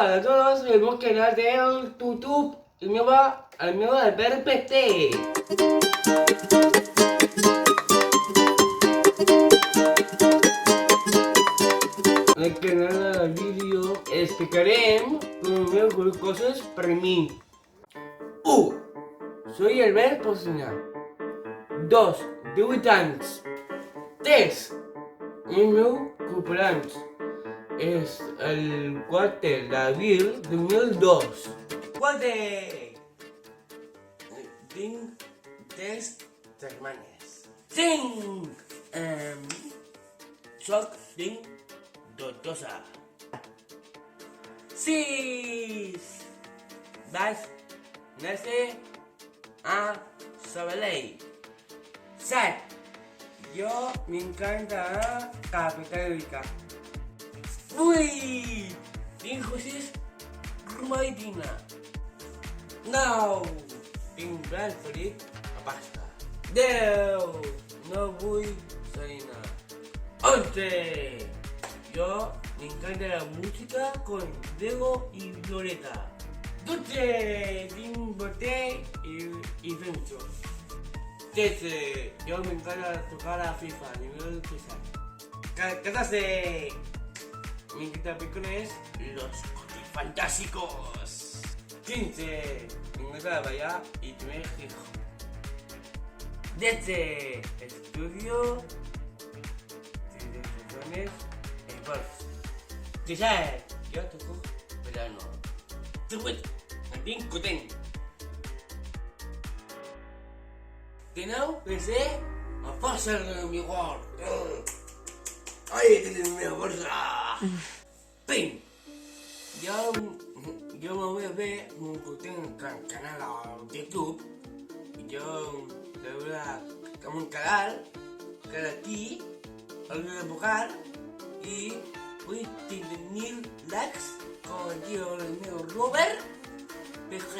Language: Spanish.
Hola a todos, el nuevo canal de YouTube, el nuevo Albert PT. En el canal del vídeo explicaré cosas para mí. 1. Soy Albert Pocina. 2. Debutants. 3. El meu cumpleaños es el 4 de abril de 2002. 4. Tinc 3 germanes. 5. Tinc doctosa. 6. Vaig néixer a Sabadell. 7. Yo me encanta la capitalítica. 8. Tinc coses rumaidina. 9. Tinc blan ferit a pasta. 10. No vull salina. 11. Yo me encanta la música con Diego y Violeta. 12. Tinc botell y Fencho. 13. Yo me encanta tocar a FIFA, nivel especial. 14. Mi encanta películas Los Fantásticos. 15. Me encanta bailar y tener hijos. 16. Estudio televisiones y golf. 17. Yo toco verano. 18. Tinc cotent. 19. Pensé a força de mi gol. Ai, tienes mi fuerza. 20. Yo me voy a ver un canal de YouTube. Y yo te voy a como un canal que aquí, algo de buscar. Y voy a tener likes con el tío mío Robert PG.